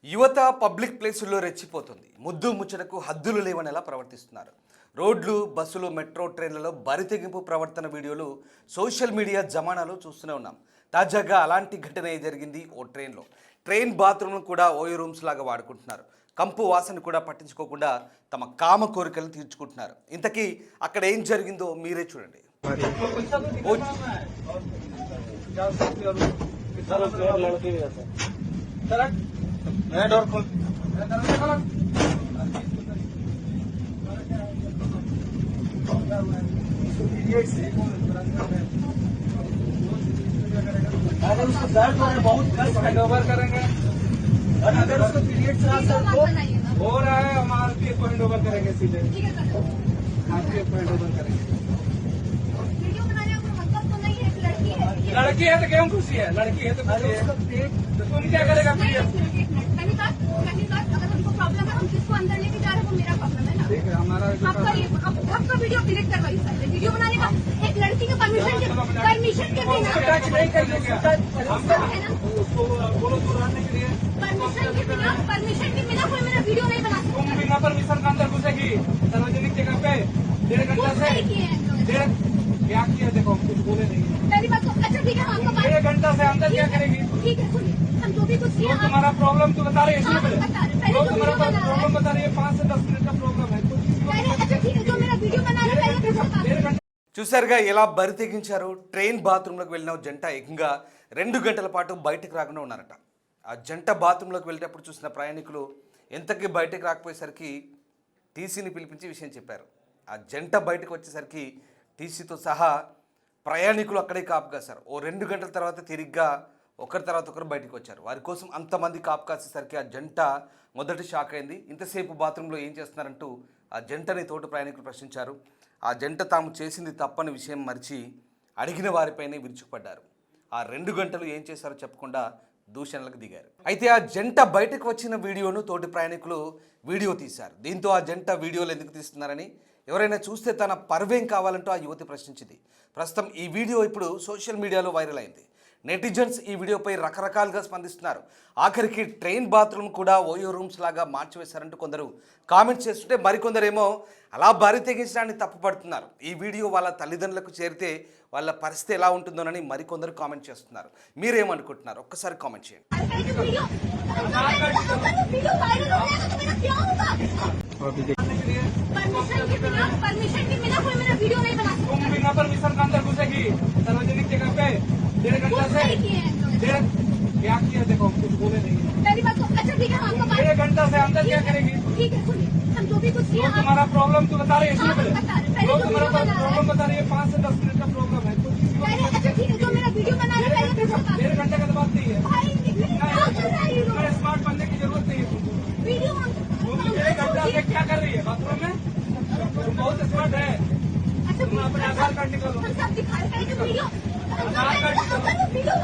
యువత పబ్లిక్ ప్లేసుల్లో రెచ్చిపోతుంది. ముద్దు ముచ్చటకు హద్దులు లేవనేలా ప్రవర్తిస్తున్నారు. రోడ్లు, బస్సులు, మెట్రో ట్రైన్లలో బరితెగింపు ప్రవర్తన వీడియోలు సోషల్ మీడియా జమానాలో చూస్తూనే ఉన్నాం. తాజాగా అలాంటి ఘటన జరిగింది ఓ ట్రైన్లో. ట్రైన్ బాత్రూమ్ను కూడా ఓయో రూమ్స్ లాగా వాడుకుంటున్నారు. కంపు వాసన కూడా పట్టించుకోకుండా తమ కామ కోరికలు తీర్చుకుంటున్నారు. ఇంతకీ అక్కడ ఏం జరిగిందో మీరే చూడండి. डोर खोल अरे उसको दर्द बहुत हैंड ओवर करेंगे। अगर उसको पीरियड हो रहा है हम आरपीएफ को हैंड ओवर करेंगे सीधे। आरपीएफ को हैंड ओवर करेंगे। लड़की है तो क्यों खुशी है? लड़की है तो खुशी है। तो तुम क्या करेगा? अगर हमको प्रॉब्लम है, हम किसको अंदर लेके जा रहे हैं, वो मेरा प्रॉब्लम है ना। ठीक है, हमारा आपका वीडियो डिलीट करवाइए सर। वीडियो बनाने का एक लड़की के परमिशन के बिना टच नहीं करेंगे क्या? है ना, उसको बोलो बुलाने के लिए परमिशन के बिना कोई मेरा वीडियो नहीं बना सकता। तुम बिना परमिशन का अंदर घुसेगी सार्वजनिक जगह पे 1.5 घंटा से। क्या किया? देखो हम कुछ बोले नहीं। पहली बात तो अच्छा ठीक है, हम आपको 1.5 घंटा से अंदर क्या करेगी? ठीक है सुनिए, हम जो भी कुछ जो तुम्हारा प्रॉब्लम तो बता रहे हैं। हाँ, बता रहे। पहले जो जो तुम्हारा वीडियो बना रहा प्रॉब्लम बता रही है 5 से 10 मिनट का प्रॉब्लम है। पहले अच्छा ठीक है, जो मेरा वीडियो बना रहा है पहले मुझे बता दो। 1.5 घंटा చూసారుగా ఎలా బరి తెగించారు. ట్రైన్ బాత్రూంలోకి వెళ్ళిన జంట ఏకంగా 2 గంటల పాటు బయటకు రాకుండా ఉన్నారట. ఆ జంట బాత్రూంలోకి వెళ్ళేటప్పుడు చూసిన ప్రయాణికులు ఎంతకీ బయటకు రాకపోయేసరికి టీసీని పిలిపించి విషయం చెప్పారు. ఆ జంట బయటకు వచ్చేసరికి టీసీతో సహా ప్రయాణికులు అక్కడే కాపు కాశారు. ఓ 2 గంటల తర్వాత తిరిగ్గా ఒకరి తర్వాత ఒకరు బయటకు వచ్చారు. వారి కోసం అంతమంది కాపు కాసేసరికి ఆ జంట మొదటి షాక్ అయింది. ఇంతసేపు బాత్రూంలో ఏం చేస్తున్నారంటూ ఆ జంటని తోటి ప్రయాణికులు ప్రశ్నించారు. ఆ జంట తాము చేసింది తప్పని విషయం మరిచి అడిగిన వారిపైనే విరుచుకుపడ్డారు. ఆ 2 గంటలు ఏం చేశారో చెప్పకుండా దూషణలకు దిగారు. అయితే ఆ జంట బయటకు వచ్చిన వీడియోను తోటి ప్రయాణికులు వీడియో తీశారు. దీంతో ఆ జంట వీడియోలు ఎందుకు తీస్తున్నారని, ఎవరైనా చూస్తే తన పర్వేం కావాలంటూ ఆ యువతి ప్రశ్నించింది. ప్రస్తుతం ఈ వీడియో ఇప్పుడు సోషల్ మీడియాలో వైరల్ అయింది. నెటిజన్స్ ఈ వీడియోపై రకరకాలుగా స్పందిస్తున్నారు. ఆఖరికి ట్రైన్ బాత్రూమ్ కూడా ఓయో రూమ్స్ లాగా మార్చివేశారంటూ కొందరు కామెంట్స్ చేస్తుంటే మరికొందరేమో అలా బరి తెగించడాన్ని తప్పుపడుతున్నారు. ఈ వీడియో వాళ్ళ తల్లిదండ్రులకు చేరితే వాళ్ళ పరిస్థితి ఎలా ఉంటుందోనని మరికొందరు కామెంట్ చేస్తున్నారు. మీరేమనుకుంటున్నారు? ఒక్కసారి కామెంట్ చేయండి. परमिशन के बिना कोई मेरा वीडियो नहीं बना सकता। तुम बिना परमिशन का अंदर घुसेगी सार्वजनिक जगह पे 1.5 घंटा से। क्या किया? देखो हम कुछ बोले नहीं। पहली बात तो अच्छा ठीक है, हम आपको 1.5 घंटा से अंदर क्या करेगी? ठीक है सुनिए, हम जो भी कुछ जो तुम्हारा प्रॉब्लम तो बता रहे हैं। हाँ, बता रहे। पहले जो जो तुम्हारा वीडियो बना रहा प्रॉब्लम बता रही है 5 से 10 मिनट का प्रॉब्लम है। पहले अच्छा ठीक है, जो मेरा वीडियो बना रहा है पहले मुझे बता दो। 1.5 घंटे का तो बात नहीं है। भाई क्या कर रहा है ये लोग? इतना स्मार्ट बनने की जरूरत नहीं है तुमको। वीडियो तुम 1 घंटा से क्या कर रही है बाथरूम में? तुम बहुत स्मार्ट है। अच्छा तुम अपने आधार कार्ड निकालो। हम सब दिखा रहे हैं वीडियो आधार कार्ड निकालो। वीडियो